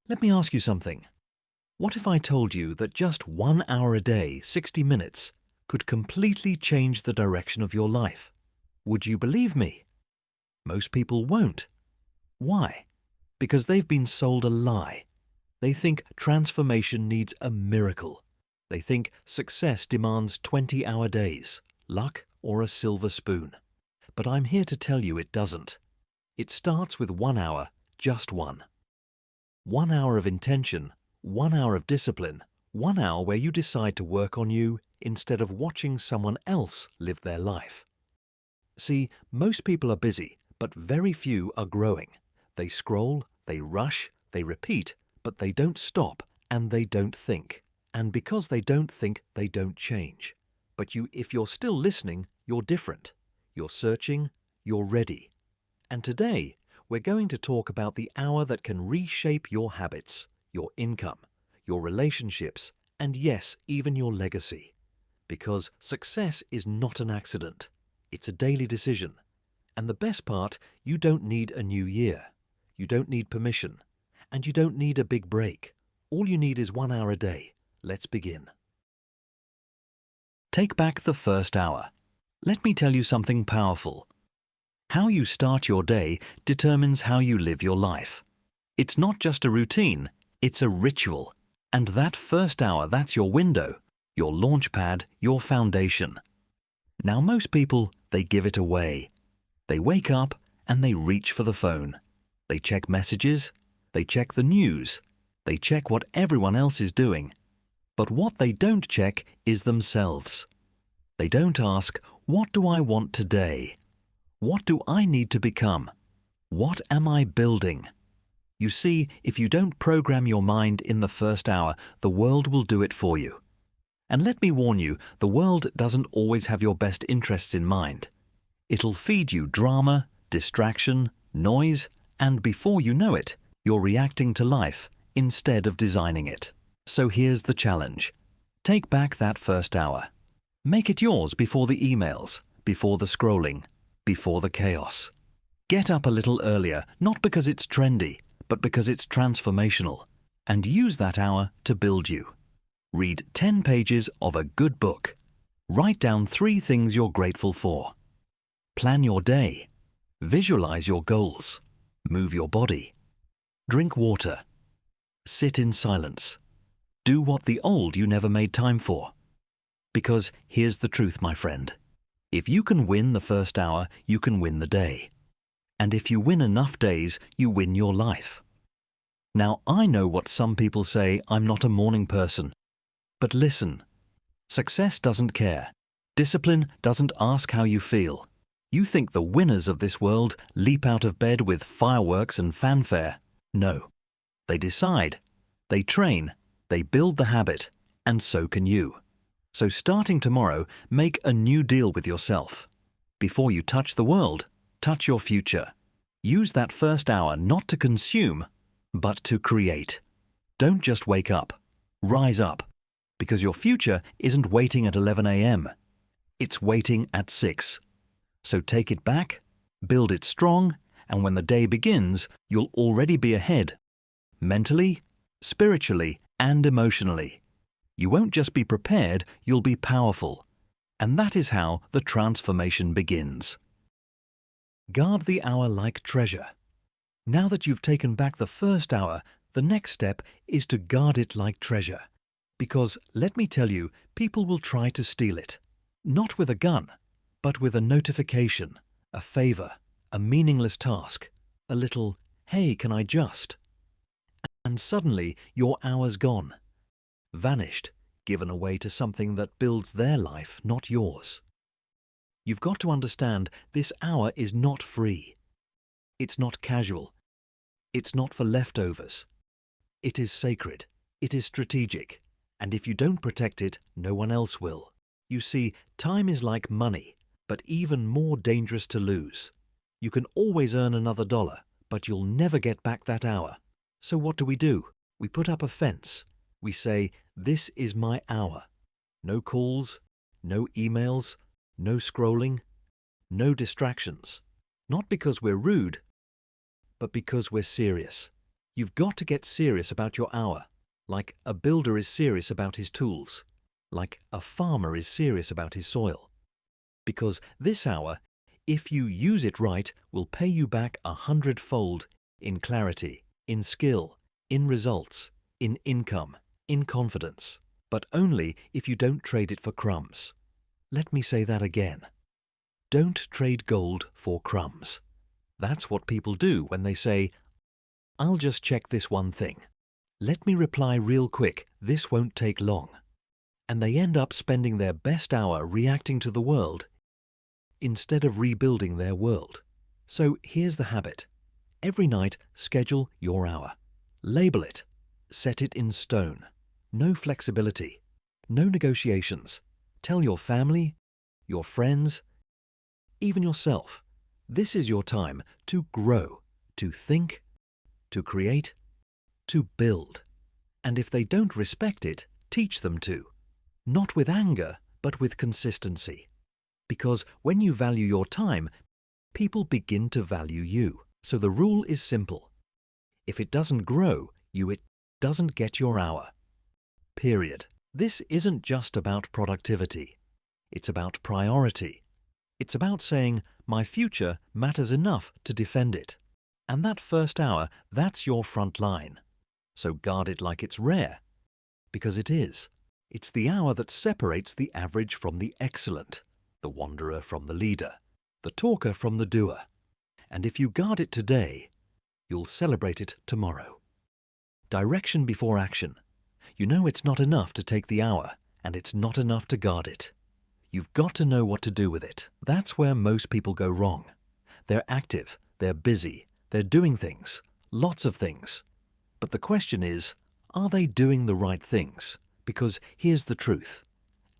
Let me ask you something. What if I told you that just 1 hour a day, 60 minutes, could completely change the direction of your life? Would you believe me? Most people won't. Why? Because they've been sold a lie. They think transformation needs a miracle. They think success demands 20-hour days, luck, or a silver spoon. But I'm here to tell you it doesn't. It starts with 1 hour, just one. 1 hour of intention, 1 hour of discipline, 1 hour where you decide to work on you instead of watching someone else live their life. See, most people are busy, but very few are growing. They scroll, they rush, they repeat, but they don't stop and they don't think. And because they don't think, they don't change. But if you're still listening, you're different. You're searching, you're ready. And today, we're going to talk about the hour that can reshape your habits, your income, your relationships, and yes, even your legacy. Because success is not an accident. It's a daily decision. And the best part, you don't need a new year. You don't need permission. And you don't need a big break. All you need is 1 hour a day. Let's begin. Take back the first hour. Let me tell you something powerful. How you start your day determines how you live your life. It's not just a routine, it's a ritual. And that first hour, that's your window, your launch pad, your foundation. Now most people, they give it away. They wake up and they reach for the phone. They check messages, they check the news, they check what everyone else is doing. But what they don't check is themselves. They don't ask, what do I want today? What do I need to become? What am I building? You see, if you don't program your mind in the first hour, the world will do it for you. And let me warn you, the world doesn't always have your best interests in mind. It'll feed you drama, distraction, noise, and before you know it, you're reacting to life instead of designing it. So here's the challenge. Take back that first hour. Make it yours before the emails, before the scrolling, before the chaos. Get up a little earlier, not because it's trendy, but because it's transformational. And use that hour to build you. Read 10 pages of a good book. Write down 3 things you're grateful for. Plan your day. Visualize your goals. Move your body. Drink water. Sit in silence. Do what the old you never made time for. Because here's the truth, my friend. If you can win the first hour, you can win the day. And if you win enough days, you win your life. Now, I know what some people say, I'm not a morning person. But listen, success doesn't care. Discipline doesn't ask how you feel. You think the winners of this world leap out of bed with fireworks and fanfare. No. They decide, they train, they build the habit, and so can you. So starting tomorrow, make a new deal with yourself. Before you touch the world, touch your future. Use that first hour not to consume, but to create. Don't just wake up. Rise up. Because your future isn't waiting at 11 a.m. It's waiting at 6. So take it back, build it strong, and when the day begins, you'll already be ahead. Mentally, spiritually, and emotionally. You won't just be prepared, you'll be powerful. And that is how the transformation begins. Guard the hour like treasure. Now that you've taken back the first hour, the next step is to guard it like treasure. Because, let me tell you, people will try to steal it. Not with a gun, but with a notification, a favor, a meaningless task, a little, hey, can I just? And suddenly, your hour's gone. Vanished, given away to something that builds their life, not yours. You've got to understand this hour is not free. It's not casual. It's not for leftovers. It is sacred. It is strategic. And if you don't protect it, no one else will. You see, time is like money, but even more dangerous to lose. You can always earn another $1, but you'll never get back that hour. So what do? We put up a fence. We say, this is my hour. No calls, no emails, no scrolling, no distractions. Not because we're rude, but because we're serious. You've got to get serious about your hour, like a builder is serious about his tools, like a farmer is serious about his soil. Because this hour, if you use it right, will pay you back 100-fold in clarity, in skill, in results, in income, in confidence, but only if you don't trade it for crumbs. Let me say that again. Don't trade gold for crumbs. That's what people do when they say, "I'll just check this one thing. Let me reply real quick, this won't take long." And they end up spending their best hour reacting to the world instead of rebuilding their world. So here's the habit. Every night, schedule your hour. Label it. Set it in stone. No flexibility. No negotiations. Tell your family, your friends, even yourself, this is your time to grow, to think, to create, to build. And if they don't respect it, teach them to. Not with anger, but with consistency. Because when you value your time, people begin to value you. So the rule is simple. If it doesn't grow, it doesn't get your hour. Period. This isn't just about productivity. It's about priority. It's about saying, my future matters enough to defend it. And that first hour, that's your front line. So guard it like it's rare. Because it is. It's the hour that separates the average from the excellent, the wanderer from the leader, the talker from the doer. And if you guard it today, you'll celebrate it tomorrow. Direction before action. You know it's not enough to take the hour, and it's not enough to guard it. You've got to know what to do with it. That's where most people go wrong. They're active, they're busy, they're doing things, lots of things. But the question is, are they doing the right things? Because here's the truth.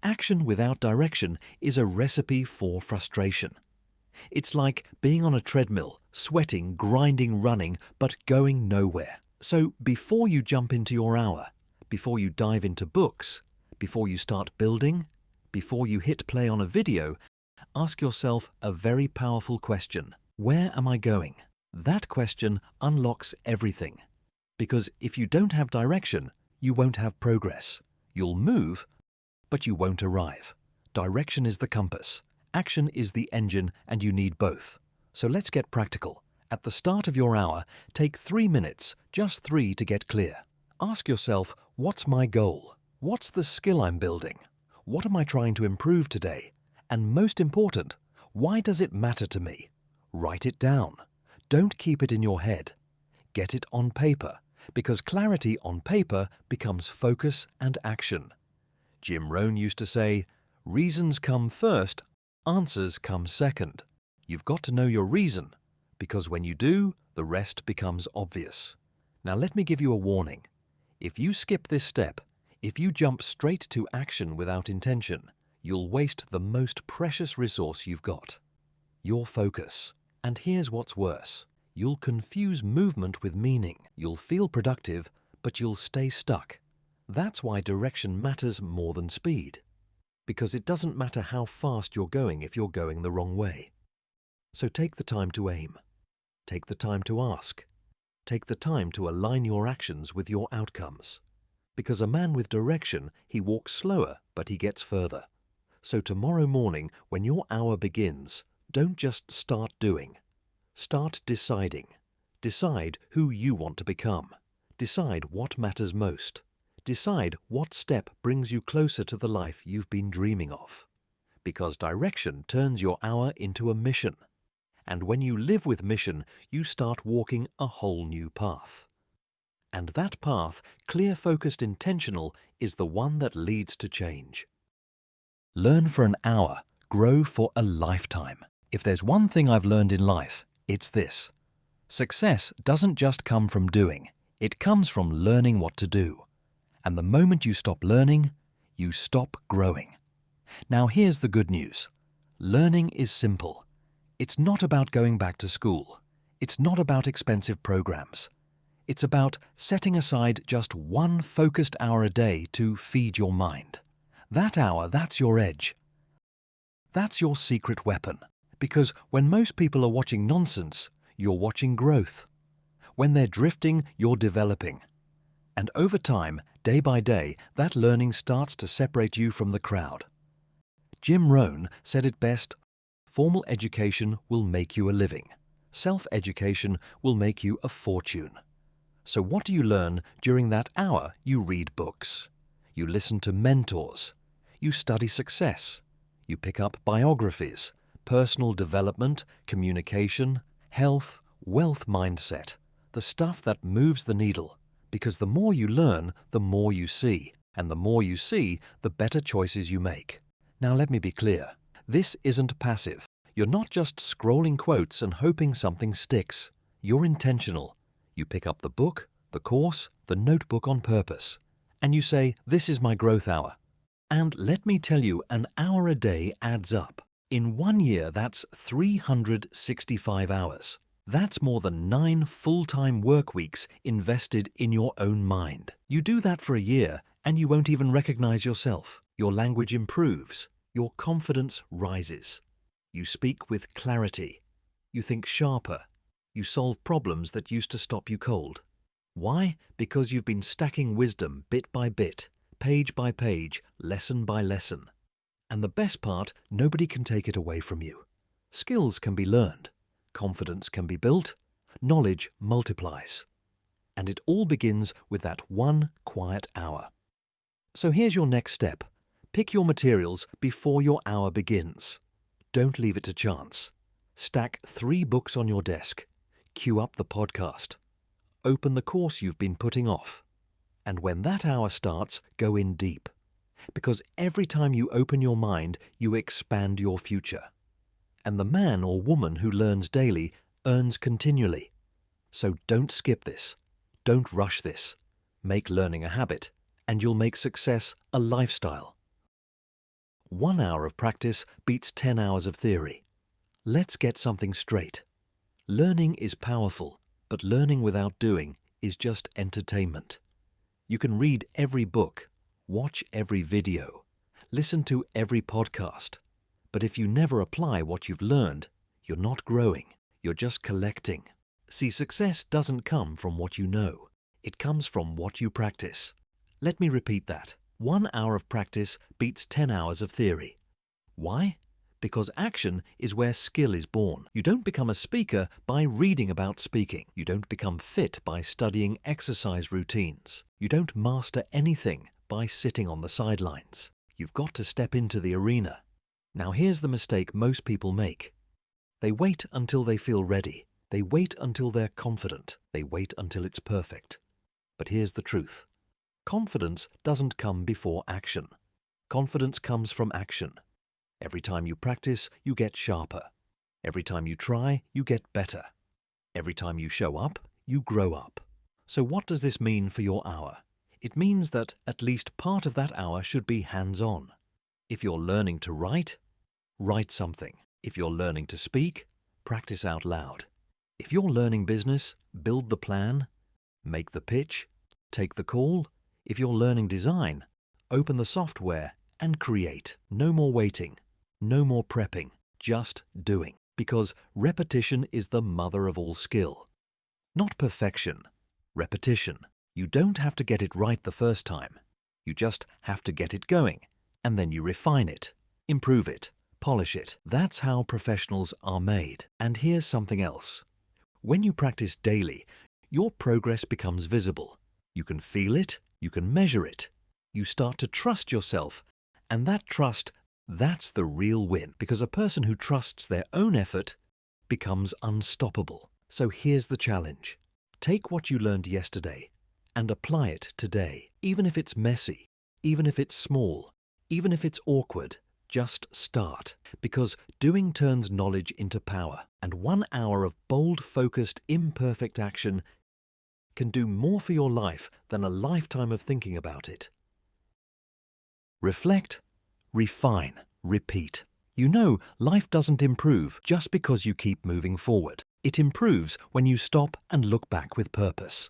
Action without direction is a recipe for frustration. It's like being on a treadmill, sweating, grinding, running, but going nowhere. So before you jump into your hour, before you dive into books, before you start building, before you hit play on a video, ask yourself a very powerful question. Where am I going? That question unlocks everything. Because if you don't have direction, you won't have progress. You'll move, but you won't arrive. Direction is the compass. Action is the engine, and you need both. So let's get practical. At the start of your hour, take 3 minutes, just 3 to get clear. Ask yourself, what's my goal? What's the skill I'm building? What am I trying to improve today? And most important, why does it matter to me? Write it down. Don't keep it in your head. Get it on paper, because clarity on paper becomes focus and action. Jim Rohn used to say, reasons come first, answers come second. You've got to know your reason, because when you do, the rest becomes obvious. Now let me give you a warning. If you skip this step, if you jump straight to action without intention, you'll waste the most precious resource you've got, your focus. And here's what's worse. You'll confuse movement with meaning. You'll feel productive, but you'll stay stuck. That's why direction matters more than speed. Because it doesn't matter how fast you're going if you're going the wrong way. So take the time to aim. Take the time to ask. Take the time to align your actions with your outcomes. Because a man with direction, he walks slower, but he gets further. So tomorrow morning, when your hour begins, don't just start doing. Start deciding. Decide who you want to become. Decide what matters most. Decide what step brings you closer to the life you've been dreaming of. Because direction turns your hour into a mission. And when you live with mission, you start walking a whole new path. And that path, clear, focused, intentional, is the one that leads to change. Learn for an hour, grow for a lifetime. If there's one thing I've learned in life, it's this. Success doesn't just come from doing, it comes from learning what to do. And the moment you stop learning, you stop growing. Now here's the good news. Learning is simple. It's not about going back to school. It's not about expensive programs. It's about setting aside just one focused hour a day to feed your mind. That hour, that's your edge. That's your secret weapon. Because when most people are watching nonsense, you're watching growth. When they're drifting, you're developing. And over time, day by day, that learning starts to separate you from the crowd. Jim Rohn said it best, formal education will make you a living. Self-education will make you a fortune. So what do you learn during that hour you read books? You listen to mentors. You study success. You pick up biographies, personal development, communication, health, wealth mindset, the stuff that moves the needle. Because the more you learn, the more you see. And the more you see, the better choices you make. Now let me be clear. This isn't passive. You're not just scrolling quotes and hoping something sticks. You're intentional. You pick up the book, the course, the notebook on purpose. And you say, this is my growth hour. And let me tell you, an hour a day adds up. In 1 year, that's 365 hours. That's more than 9 full-time work weeks invested in your own mind. You do that for a year and you won't even recognize yourself. Your language improves. Your confidence rises. You speak with clarity. You think sharper. You solve problems that used to stop you cold. Why? Because you've been stacking wisdom bit by bit, page by page, lesson by lesson. And the best part, nobody can take it away from you. Skills can be learned. Confidence can be built. Knowledge multiplies. And it all begins with that one quiet hour. So here's your next step. Pick your materials before your hour begins. Don't leave it to chance. Stack 3 books on your desk. Queue up the podcast. Open the course you've been putting off. And when that hour starts, go in deep. Because every time you open your mind, you expand your future. And the man or woman who learns daily earns continually. So don't skip this. Don't rush this. Make learning a habit, and you'll make success a lifestyle. 1 hour of practice beats 10 hours of theory. Let's get something straight. Learning is powerful, but learning without doing is just entertainment. You can read every book, watch every video, listen to every podcast, but if you never apply what you've learned, you're not growing, you're just collecting. See, success doesn't come from what you know, it comes from what you practice. Let me repeat that. 1 hour of practice beats 10 hours of theory. Why? Because action is where skill is born. You don't become a speaker by reading about speaking. You don't become fit by studying exercise routines. You don't master anything by sitting on the sidelines. You've got to step into the arena. Now here's the mistake most people make. They wait until they feel ready. They wait until they're confident. They wait until it's perfect. But here's the truth. Confidence doesn't come before action. Confidence comes from action. Every time you practice, you get sharper. Every time you try, you get better. Every time you show up, you grow up. So what does this mean for your hour? It means that at least part of that hour should be hands-on. If you're learning to write, write something. If you're learning to speak, practice out loud. If you're learning business, build the plan, make the pitch, take the call. If you're learning design, open the software and create. No more waiting, no more prepping, just doing. Because repetition is the mother of all skill. Not perfection, repetition. You don't have to get it right the first time. You just have to get it going. And then you refine it, improve it, polish it. That's how professionals are made. And here's something else. When you practice daily, your progress becomes visible. You can feel it, you can measure it. You start to trust yourself. And that trust, that's the real win. Because a person who trusts their own effort becomes unstoppable. So here's the challenge. Take what you learned yesterday and apply it today. Even if it's messy, even if it's small, even if it's awkward, just start. Because doing turns knowledge into power. And 1 hour of bold, focused, imperfect action can do more for your life than a lifetime of thinking about it. Reflect, refine, repeat. You know, life doesn't improve just because you keep moving forward. It improves when you stop and look back with purpose.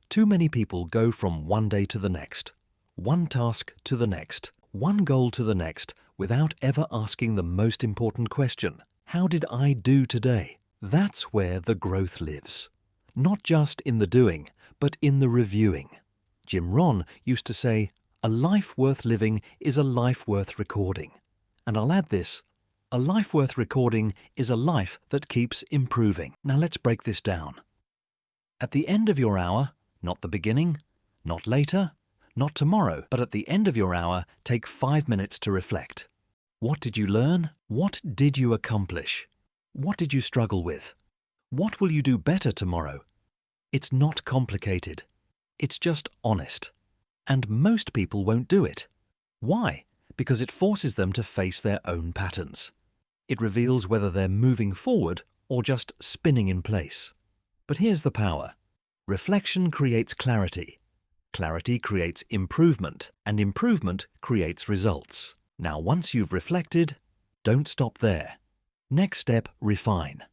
Too many people go from one day to the next, one task to the next, one goal to the next, without ever asking the most important question. How did I do today? That's where the growth lives. not just in the doing, but in the reviewing. Jim Rohn used to say, "A life worth living is a life worth recording." And I'll add this, a life worth recording is a life that keeps improving. Now let's break this down. At the end of your hour, not the beginning, not later, not tomorrow, but at the end of your hour, take 5 minutes to reflect. What did you learn? What did you accomplish? What did you struggle with? What will you do better tomorrow? It's not complicated. It's just honest. And most people won't do it. Why? Because it forces them to face their own patterns. It reveals whether they're moving forward or just spinning in place. But here's the power. Reflection creates clarity. Clarity creates improvement, and improvement creates results. Now, once you've reflected, don't stop there. Next step, refine.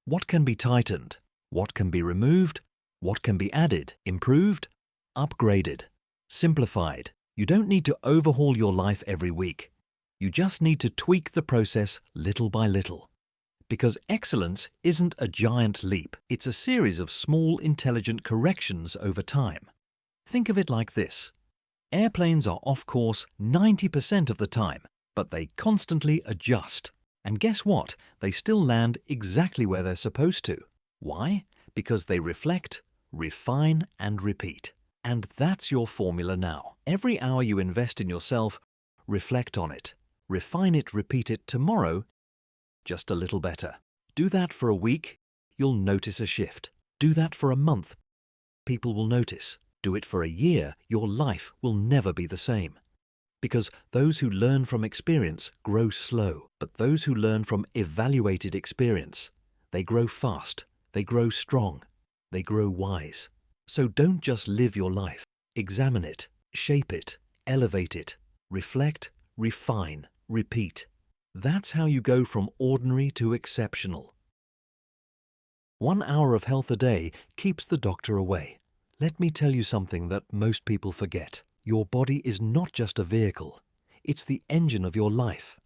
What can be tightened? What can be removed? What can be added, improved, upgraded, simplified? You don't need to overhaul your life every week. You just need to tweak the process little by little. Because excellence isn't a giant leap. It's a series of small, intelligent corrections over time. Think of it like this. Airplanes are off course 90% of the time, but they constantly adjust. And guess what? They still land exactly where they're supposed to. Why? Because they reflect, refine, and repeat. And that's your formula now. Every hour you invest in yourself, reflect on it. Refine it, repeat it tomorrow, just a little better. Do that for a week, you'll notice a shift. Do that for a month, people will notice. Do it for a year, your life will never be the same. Because those who learn from experience grow slow, but those who learn from evaluated experience, they grow fast, they grow strong, they grow wise. So don't just live your life. Examine it, shape it, elevate it, reflect, refine, repeat. That's how you go from ordinary to exceptional. 1 hour of health a day keeps the doctor away. Let me tell you something that most people forget. Your body is not just a vehicle. It's the engine of your life.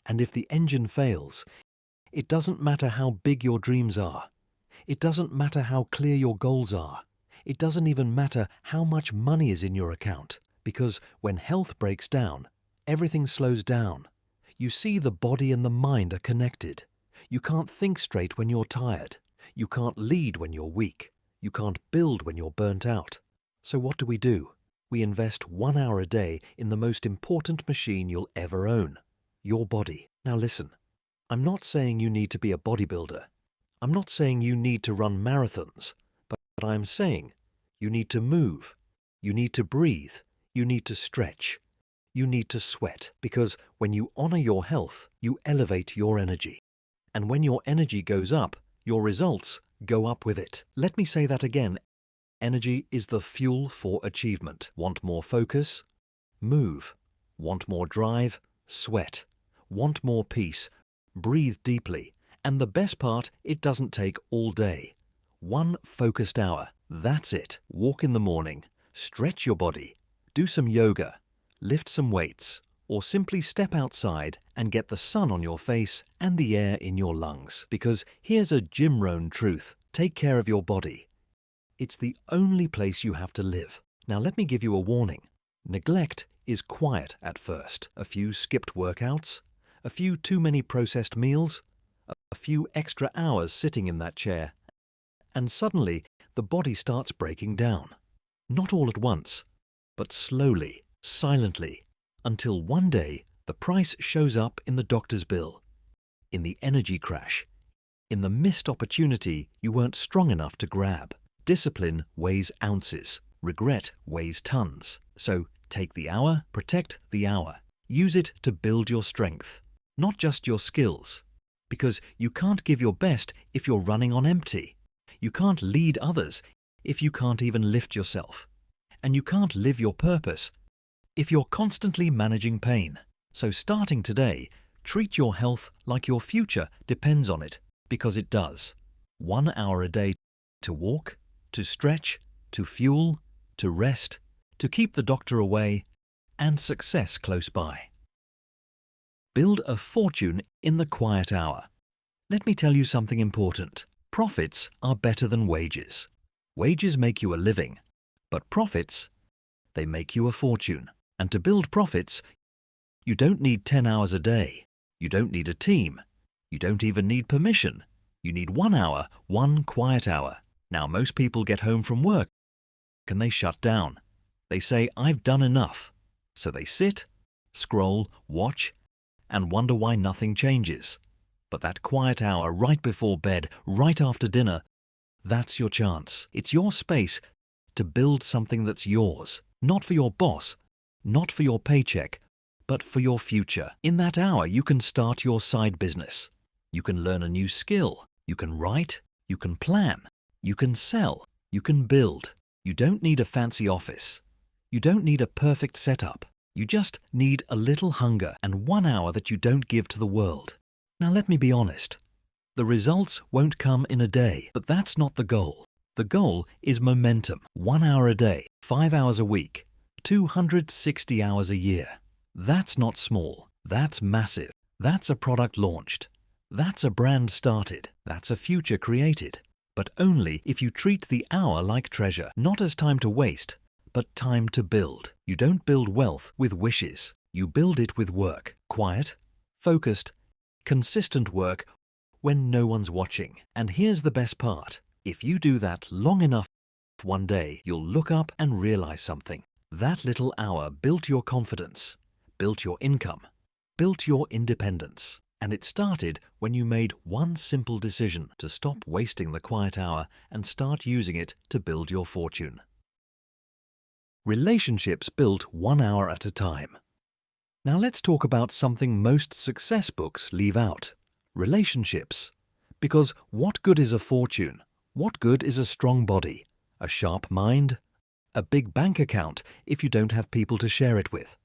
And if the engine fails, it doesn't matter how big your dreams are. It doesn't matter how clear your goals are. It doesn't even matter how much money is in your account. Because when health breaks down, everything slows down. You see, the body and the mind are connected. You can't think straight when you're tired. You can't lead when you're weak. You can't build when you're burnt out. So what do? We invest 1 hour a day in the most important machine you'll ever own, your body. Now listen, I'm not saying you need to be a bodybuilder. I'm not saying you need to run marathons, but I'm saying you need to move. You need to breathe. You need to stretch. You need to sweat, because when you honor your health, you elevate your energy. And when your energy goes up, your results go up with it. Let me say that again. Energy is the fuel for achievement. Want more focus? Move. Want more drive? Sweat. Want more peace? Breathe deeply. And the best part, it doesn't take all day. 1 focused hour. That's it. Walk in the morning. Stretch your body. Do some yoga. Lift some weights. Or simply step outside and get the sun on your face and the air in your lungs. Because here's a Jim Rohn truth. Take care of your body. It's the only place you have to live. Now let me give you a warning. Neglect is quiet at first. A few skipped workouts, a few too many processed meals, a few extra hours sitting in that chair, and suddenly the body starts breaking down. Not all at once, but slowly, silently, until one day the price shows up in the doctor's bill, in the energy crash, in the missed opportunity you weren't strong enough to grab. Discipline weighs ounces. Regret weighs tons. So take the hour, protect the hour. Use it to build your strength, not just your skills. Because you can't give your best if you're running on empty. You can't lead others if you can't even lift yourself. And you can't live your purpose if you're constantly managing pain. So starting today, treat your health like your future depends on it, because it does. 1 hour a day to walk, to stretch, to fuel, to rest, to keep the doctor away, and success close by. Build a fortune in the quiet hour. Let me tell you something important. Profits are better than wages. Wages make you a living, but profits, they make you a fortune. And to build profits, you don't need 10 hours a day. You don't need a team. You don't even need permission. You need 1 hour, one quiet hour. Now, most people get home from work and they shut down. They say, "I've done enough." So they sit, scroll, watch, and wonder why nothing changes. But that quiet hour right before bed, right after dinner, that's your chance. It's your space to build something that's yours, not for your boss, not for your paycheck, but for your future. In that hour, you can start your side business. You can learn a new skill. You can write. You can plan. You can sell. You can build. You don't need a fancy office. You don't need a perfect setup. You just need a little hunger and 1 hour that you don't give to the world. Now let me be honest. The results won't come in a day, but that's not the goal. The goal is momentum. 1 hour a day, 5 hours a week, 260 hours a year. That's not small. That's massive. That's a product launched. That's a brand started. That's a future created. But only if you treat the hour like treasure, not as time to waste, but time to build. You don't build wealth with wishes. You build it with work. Quiet, focused, consistent work when no one's watching. And here's the best part. If you do that long enough, one day you'll look up and realize something. That little hour built your confidence, built your income, built your independence. And it started when you made one simple decision to stop wasting the quiet hour and start using it to build your fortune. Relationships built 1 hour at a time. Now let's talk about something most success books leave out. Relationships. Because what good is a fortune? What good is a strong body, a sharp mind, a big bank account if you don't have people to share it with?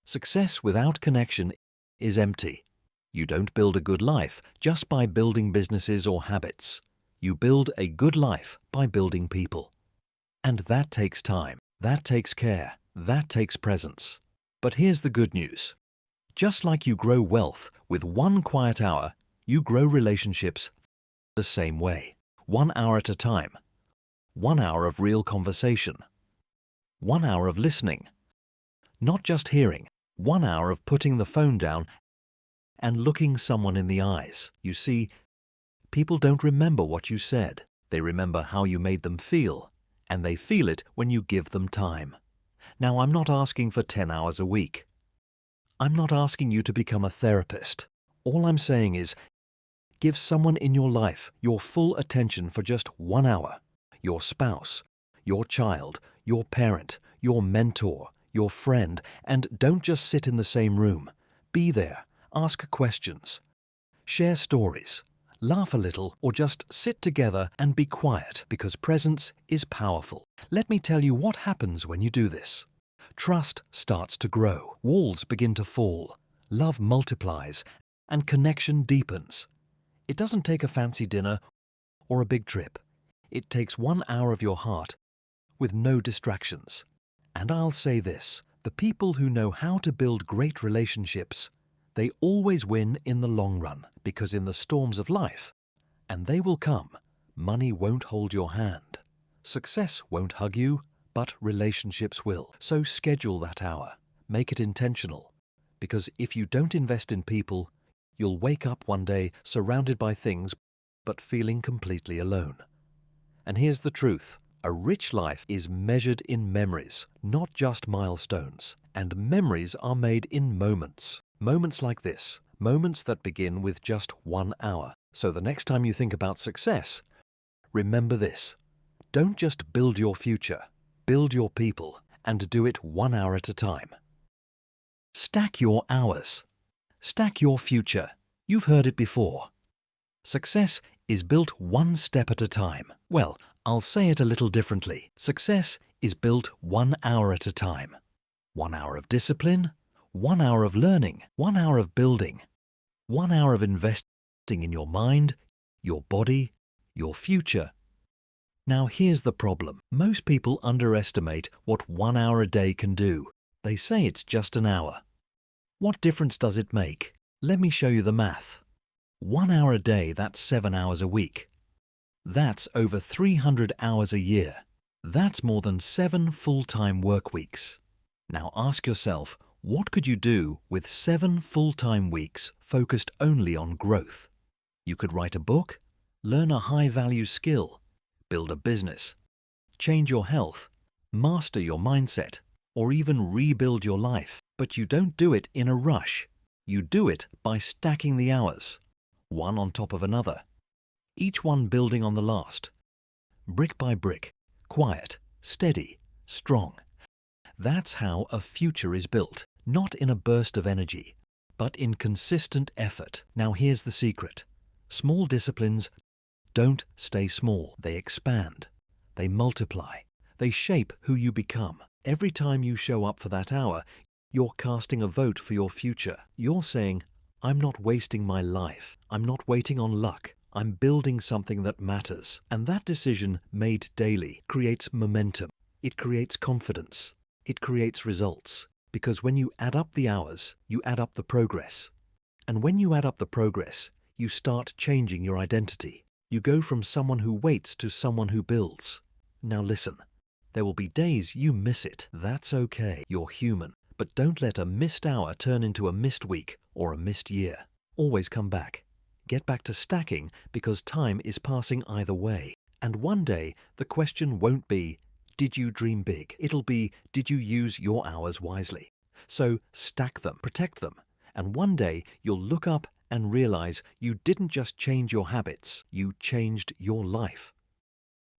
Success without connection is empty. You don't build a good life just by building businesses or habits. You build a good life by building people. And that takes time, that takes care, that takes presence. But here's the good news. Just like you grow wealth with 1 quiet hour, you grow relationships the same way. 1 hour at a time. 1 hour of real conversation. 1 hour of listening. Not just hearing. 1 hour of putting the phone down and looking someone in the eyes. You see, people don't remember what you said. They remember how you made them feel, and they feel it when you give them time. Now, I'm not asking for 10 hours a week. I'm not asking you to become a therapist. All I'm saying is, give someone in your life your full attention for just 1 hour. Your spouse, your child, your parent, your mentor, your friend, and don't just sit in the same room. Be there. Ask questions, share stories, laugh a little, or just sit together and be quiet, because presence is powerful. Let me tell you what happens when you do this. Trust starts to grow, walls begin to fall, love multiplies, and connection deepens. It doesn't take a fancy dinner or a big trip. It takes 1 hour of your heart with no distractions. And I'll say this, the people who know how to build great relationships, they always win in the long run, because in the storms of life, and they will come, money won't hold your hand. Success won't hug you, but relationships will. So schedule that hour. Make it intentional. Because if you don't invest in people, you'll wake up one day surrounded by things, but feeling completely alone. And here's the truth. A rich life is measured in memories, not just milestones. And memories are made in moments. Moments like this, moments that begin with just 1 hour. So the next time you think about success, remember this. Don't just build your future, build your people, and do it 1 hour at a time. Stack your hours. Stack your future. You've heard it before. Success is built 1 step at a time. Well, I'll say it a little differently. Success is built 1 hour at a time. 1 hour of discipline, 1 hour of learning, 1 hour of building, 1 hour of investing in your mind, your body, your future. Now here's the problem. Most people underestimate what 1 hour a day can do. They say it's just an hour. What difference does it make? Let me show you the math. 1 hour a day, that's 7 hours a week. That's over 300 hours a year. That's more than 7 full-time work weeks. Now ask yourself, what could you do with 7 full-time weeks focused only on growth? You could write a book, learn a high-value skill, build a business, change your health, master your mindset, or even rebuild your life. But you don't do it in a rush. You do it by stacking the hours, one on top of another, each one building on the last, brick by brick, quiet, steady, strong. That's how a future is built, not in a burst of energy, but in consistent effort. Now here's the secret. Small disciplines don't stay small. They expand, they multiply, they shape who you become. Every time you show up for that hour, you're casting a vote for your future. You're saying, I'm not wasting my life. I'm not waiting on luck. I'm building something that matters. And that decision made daily creates momentum. It creates confidence. It creates results. Because when you add up the hours, you add up the progress. And when you add up the progress, you start changing your identity. You go from someone who waits to someone who builds. Now listen, there will be days you miss it. That's okay. You're human. But don't let a missed hour turn into a missed week or a missed year. Always come back. Get back to stacking because time is passing either way. And one day, the question won't be, did you dream big? It'll be, did you use your hours wisely? So stack them, protect them. And one day, you'll look up and realize you didn't just change your habits, you changed your life.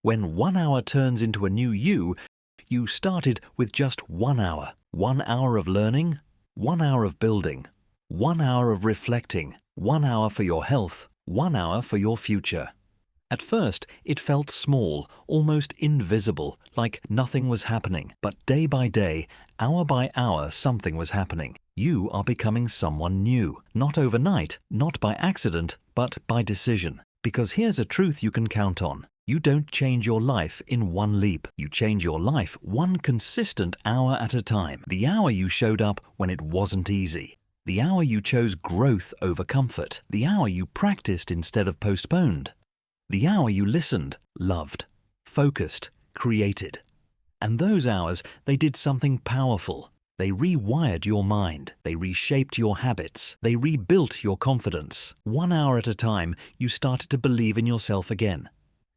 When 1 hour turns into a new you, you started with just 1 hour. 1 hour of learning, 1 hour of building, 1 hour of reflecting, 1 hour for your health, 1 hour for your future. At first, it felt small, almost invisible, like nothing was happening. But day by day, hour by hour, something was happening. You are becoming someone new. Not overnight, not by accident, but by decision. Because here's a truth you can count on. You don't change your life in one leap. You change your life one consistent hour at a time. The hour you showed up when it wasn't easy. The hour you chose growth over comfort. The hour you practiced instead of postponed. The hour you listened, loved, focused, created. And those hours, they did something powerful. They rewired your mind. They reshaped your habits. They rebuilt your confidence. 1 hour at a time, you started to believe in yourself again.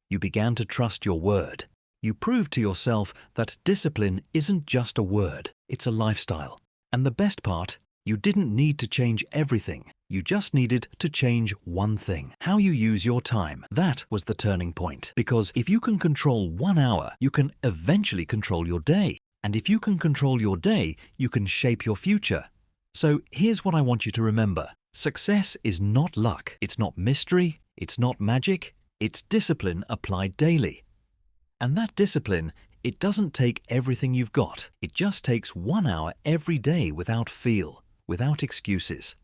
You began to trust your word. You proved to yourself that discipline isn't just a word, it's a lifestyle. And the best part, you didn't need to change everything. You just needed to change one thing. How you use your time. That was the turning point. Because if you can control 1 hour, you can eventually control your day. And if you can control your day, you can shape your future. So here's what I want you to remember. Success is not luck. It's not mystery. It's not magic. It's discipline applied daily. And that discipline, it doesn't take everything you've got. It just takes 1 hour every day without feel, without excuses.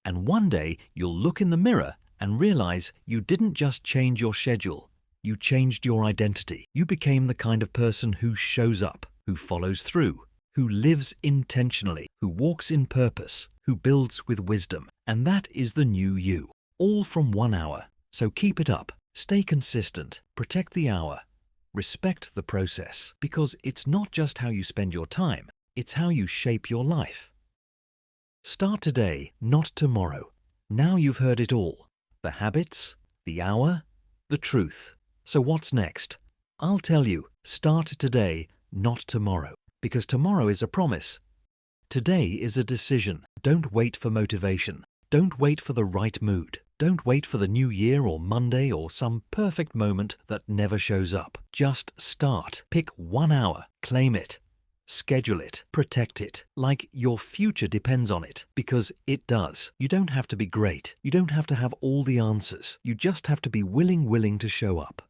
And one day you'll look in the mirror and realize you didn't just change your schedule. You changed your identity. You became the kind of person who shows up, who follows through, who lives intentionally, who walks in purpose, who builds with wisdom. And that is the new you. All from 1 hour. So keep it up. Stay consistent, protect the hour, respect the process, because it's not just how you spend your time, it's how you shape your life. Start today, not tomorrow. Now you've heard it all. The habits, the hour, the truth. So what's next? I'll tell you, start today, not tomorrow, because tomorrow is a promise. Today is a decision. Don't wait for motivation. Don't wait for the right mood. Don't wait for the new year or Monday or some perfect moment that never shows up. Just start. Pick 1 hour. Claim it. Schedule it. Protect it. Like your future depends on it. Because it does. You don't have to be great. You don't have to have all the answers. You just have to be willing to show up.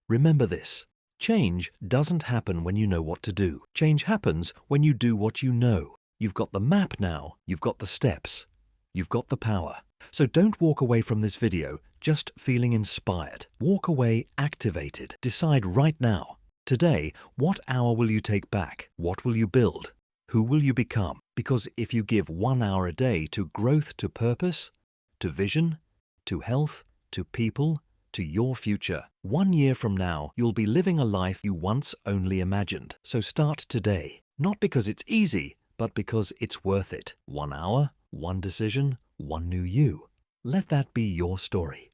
Remember this. Change doesn't happen when you know what to do. Change happens when you do what you know. You've got the map now. You've got the steps. You've got the power. So don't walk away from this video just feeling inspired. Walk away activated. Decide right now. Today, what hour will you take back? What will you build? Who will you become? Because if you give 1 hour a day to growth, to purpose, to vision, to health, to people, to your future. 1 year from now, you'll be living a life you once only imagined. So start today. Not because it's easy, but because it's worth it. 1 hour, one decision, one new you. Let that be your story.